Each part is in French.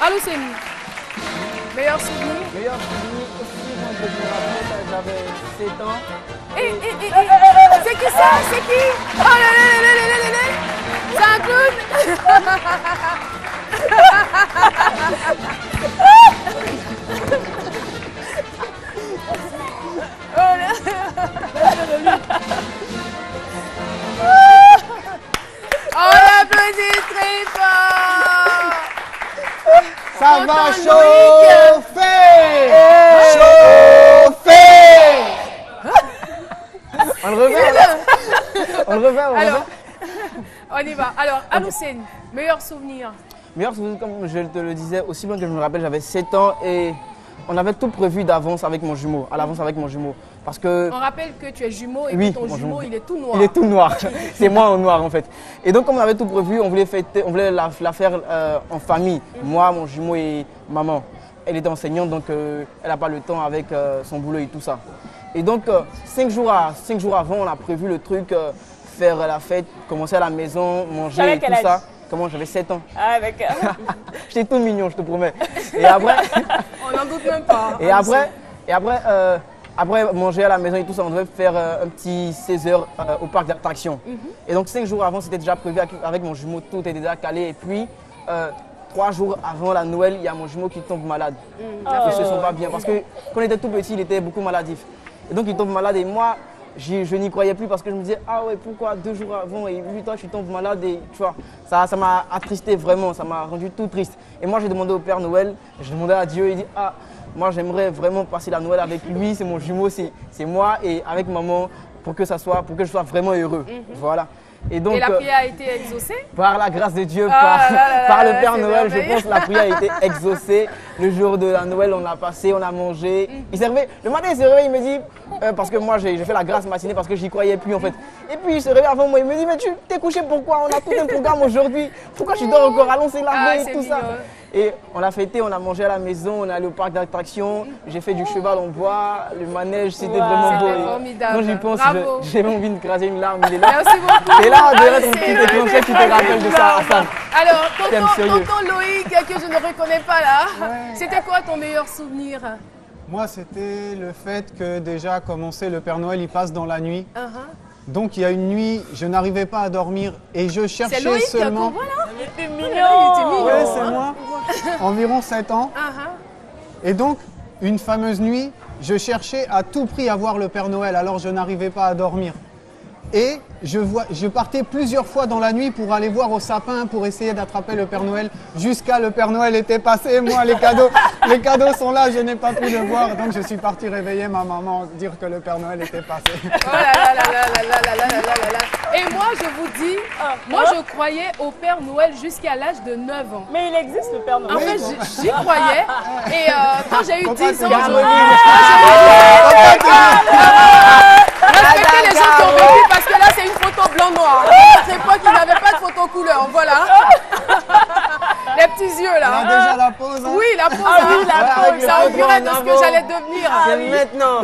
Alousseni, meilleur souvenir? Meilleur souvenir aussi, moi je me rappelle, j'avais 7 ans. C'est qui ça? C'est qui? Oh là là là là là là là! C'est un clown? On applaudit très fort! Ça va chauffer! Chauffer! On le refait? On le refait? Alors, on y va. Alors, Alousseni, meilleur souvenir? Meilleur souvenir, comme je te le disais, aussi bien que je me rappelle, j'avais 7 ans et on avait tout prévu d'avance avec mon jumeau, à l'avance avec mon jumeau. Parce que... On rappelle que tu es jumeau et oui, que ton jumeau, il est tout noir. Il est tout noir. C'est moi en noir en fait. Et donc comme on avait tout prévu, on voulait fêter, on voulait la faire en famille. Moi, mon jumeau et maman. Elle était enseignante, donc elle n'a pas le temps avec son boulot et tout ça. Et donc 5 jours avant, on a prévu le truc, faire la fête, commencer à la maison, manger et tout ça. Comment? J'avais 7 ans. Ah d'accord. J'étais tout mignon, je te promets. Et après... On n'en doute même pas. Et après manger à la maison et tout ça, on devait faire un petit 16 heures au parc d'attractions. Et donc 5 jours avant, c'était déjà prévu avec mon jumeau, tout était déjà calé. Et puis 3 jours avant la Noël, il y a mon jumeau qui tombe malade. Il ne se sent pas bien parce que quand il était tout petit, il était beaucoup maladif. Et donc il tombe malade et moi, je n'y croyais plus parce que je me disais, ah ouais, pourquoi 2 jours avant et lui, toi, tu tombes malade et tu vois, ça m'a attristé vraiment, ça m'a rendu tout triste. Et moi, j'ai demandé au Père Noël, j'ai demandé à Dieu, il dit, ah, moi, j'aimerais vraiment passer la Noël avec lui, c'est mon jumeau, c'est moi et avec maman pour que je sois vraiment heureux. Voilà. Et donc, la prière a été exaucée? Par la grâce de Dieu, par le Père Noël, je pense que la prière a été exaucée. Le jour de la Noël, on a passé, on a mangé. Le matin, il s'est réveillé, il me dit, parce que moi j'ai fait la grâce matinée parce que j'y croyais plus en fait. Et puis il se réveille avant moi, il me dit, mais tu t'es couché pourquoi? On a tout un programme aujourd'hui. Pourquoi tu dors encore? Allons, c'est laver et tout ça. Et on a fêté, on a mangé à la maison, on est allé au parc d'attractions, j'ai fait du cheval en bois, le manège, c'était vraiment beau. C'était formidable. Quand j'y pense, j'ai même envie de craser une larme. Merci beaucoup. Et là, on dirait ton petit déclencheur qui te rappelle de ça, Hassan. Alors, tonton Loïc, que je ne reconnais pas là, c'était quoi ton meilleur souvenir? Moi, c'était le fait que déjà, comme on sait, le Père Noël, il passe dans la nuit. Donc il y a une nuit, je n'arrivais pas à dormir et je cherchais seulement... C'est mignon. Oui, c'est moi. Environ 7 ans. Et donc, une fameuse nuit, je cherchais à tout prix à voir le Père Noël, alors je n'arrivais pas à dormir. Et je partais plusieurs fois dans la nuit pour aller voir au sapin, pour essayer d'attraper le Père Noël, jusqu'à le Père Noël était passé. Moi, les cadeaux sont là, je n'ai pas pu le voir. Donc, je suis parti réveiller ma maman, dire que le Père Noël était passé. Oh là là là là là là là là là là. Et moi, je vous dis, moi, je croyais au Père Noël jusqu'à l'âge de 9 ans. Mais il existe le Père Noël. En fait, j'y croyais. Et quand j'ai eu 10 ans, respectez les gens qui ont vécu parce que là, c'est une photo blanc-noir. À cette époque, il n'avait pas de photo couleur. Voilà. Les petits yeux là. On a déjà la pause. Hein? Oui, la pause. Ça augurait de ce que j'allais devenir. C'est maintenant.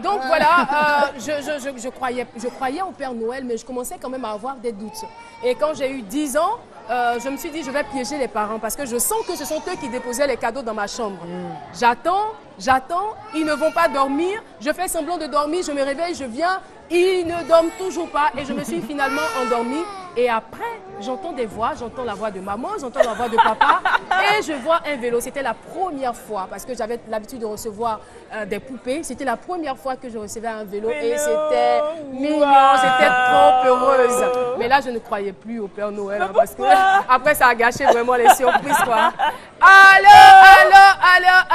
Donc voilà, je croyais au Père Noël, mais je commençais quand même à avoir des doutes. Et quand j'ai eu 10 ans, je me suis dit, je vais piéger les parents parce que je sens que ce sont eux qui déposaient les cadeaux dans ma chambre. J'attends, ils ne vont pas dormir, je fais semblant de dormir, je me réveille, je viens, ils ne dorment toujours pas et je me suis finalement endormie. Et après, j'entends des voix, j'entends la voix de maman, j'entends la voix de papa et je vois un vélo. C'était la première fois parce que j'avais l'habitude de recevoir des poupées. C'était la première fois que je recevais un vélo et c'était mignon, j'étais trop heureuse. Mais là, je ne croyais plus au Père Noël hein, parce que après, ça a gâché vraiment les surprises quoi.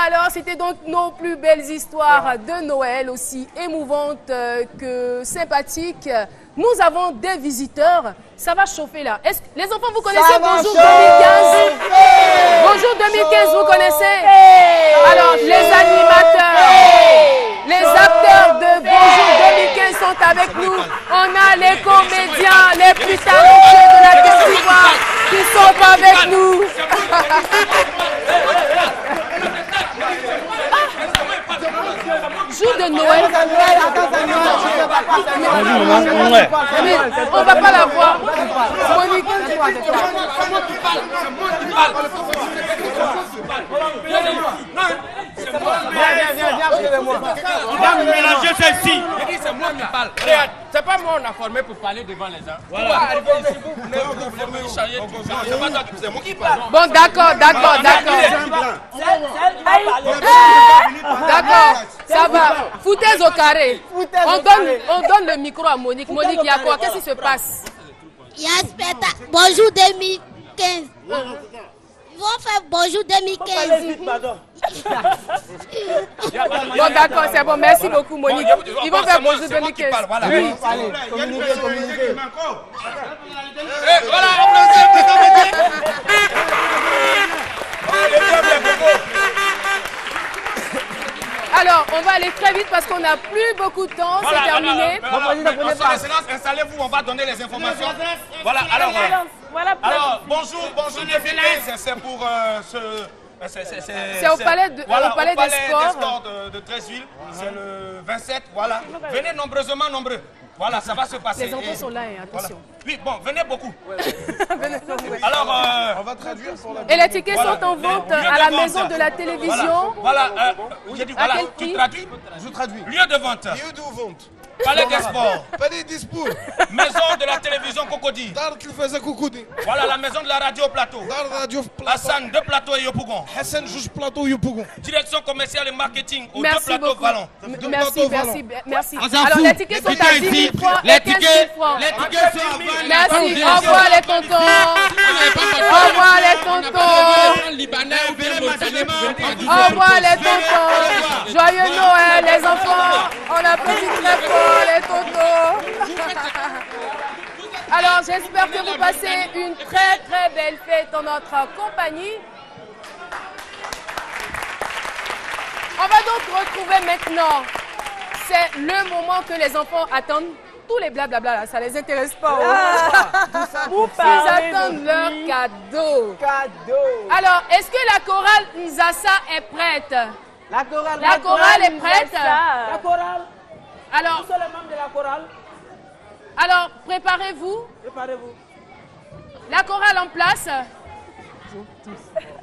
Alors, c'était donc nos plus belles histoires de Noël, aussi émouvantes que sympathiques. Nous avons des visiteurs. Ça va chauffer là. Les enfants, vous connaissez Bonjour 2015? Bonjour 2015, vous connaissez? Alors, les animateurs, les acteurs de Bonjour 2015 sont avec nous. On a les comédiens les plus talentueux de la Côte d'Ivoire qui sont avec nous. Jour de Noël. On ne va pas la voir. Monique, Il va mélanger celle-ci. Il dit c'est moi qui parle. Regarde, c'est pas moi on a formé pour parler devant les gens. Voilà. Arriver ici, vous voulez me changer tout ça. C'est pas toi qui c'est moi qui parle. Bon, d'accord. D'accord, ça va. Foutaise au carré. On donne le micro à Monique. Monique, il y a quoi? Qu'est-ce qui se passe? Il y a un spectacle. Bonjour 2015. Ils vont faire bonjour 2015. Bon, d'accord, c'est bon. Merci beaucoup, Monique. Ils vont faire bonjour 2015. Oui, allez, communiquez. Voilà, Alors, on va aller très vite parce qu'on n'a plus beaucoup de temps. C'est terminé. Installez-vous, on va donner les informations. Voilà, alors, bonjour 2015, c'est pour c'est au palais des sports de Treichville. C'est le 27, voilà. Venez nombreux. Voilà, ça va se passer. Les enfants sont là, attention. Voilà. Oui, bon, venez beaucoup. Alors, on va traduire pour la... Et les tickets sont en vente à la maison de la télévision. Voilà, j'ai dit, voilà, tu traduis? Je traduis. Lieu de vente. Lieu de vente. Palais des sports. Palais des sports. Maison de la télévision Cocody. Dar qu'il faisait Cocody. Voilà la maison de la radio plateau. Dar radio plateau. Hassan, 2 plateaux et Yopougon. Hassan, juge plateau Yopougon. Direction commerciale et marketing aux merci 2 plateaux beaucoup. Vallon. Merci. Alors les tickets sont à 10 000 francs et 15 000 francs. Les tickets sont merci. Au revoir les tontons. Au revoir les tontons. Au revoir les tontons. Joyeux Noël les enfants. On applaudit très fort les tontons. Alors j'espère que vous passez une très très belle fête en notre compagnie. On va donc retrouver maintenant, c'est le moment que les enfants attendent. Tous les blablabla, là, ça les intéresse pas. Ils attendent leur cadeau. Alors, est-ce que la chorale Nzassa est prête? La chorale est prête? La chorale. Alors, Où sont les membres de la chorale? Alors, préparez-vous. La chorale en place.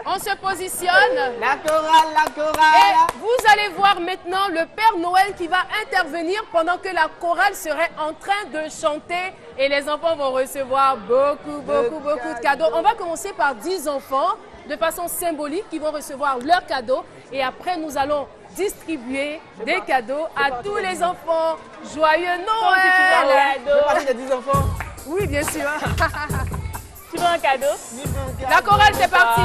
On se positionne. La chorale. Et vous allez voir maintenant le Père Noël qui va intervenir pendant que la chorale serait en train de chanter et les enfants vont recevoir beaucoup de cadeaux. On va commencer par 10 enfants de façon symbolique qui vont recevoir leurs cadeaux et après nous allons distribuer des cadeaux à tous les enfants. Joyeux Noël! Je fais partie des 10 enfants. Oui, bien sûr. Tu veux un cadeau? La chorale, c'est parti.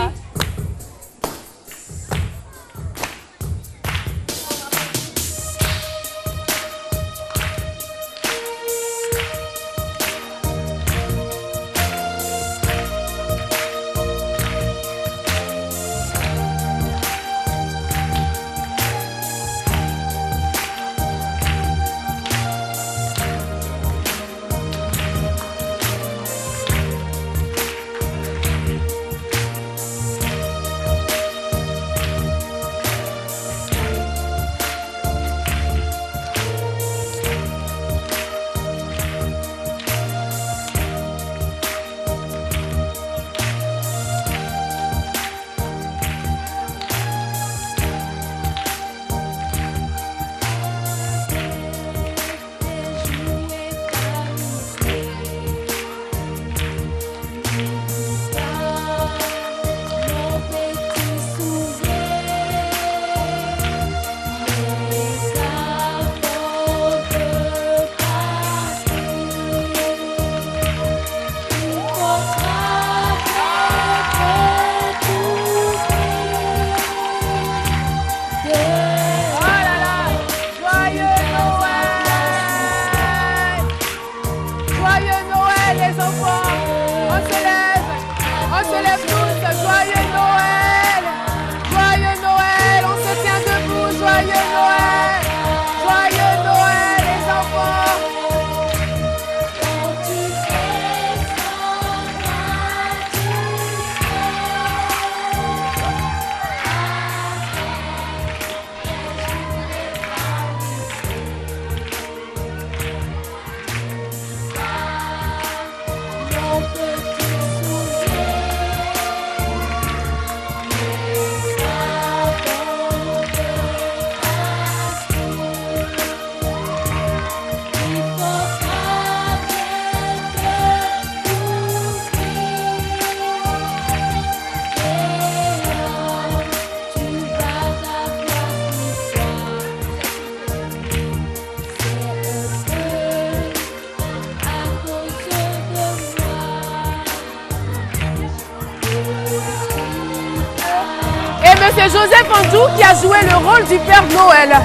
c'est Joseph Andou qui a joué le rôle du Père Noël.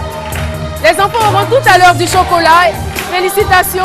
Les enfants auront tout à l'heure du chocolat. Félicitations.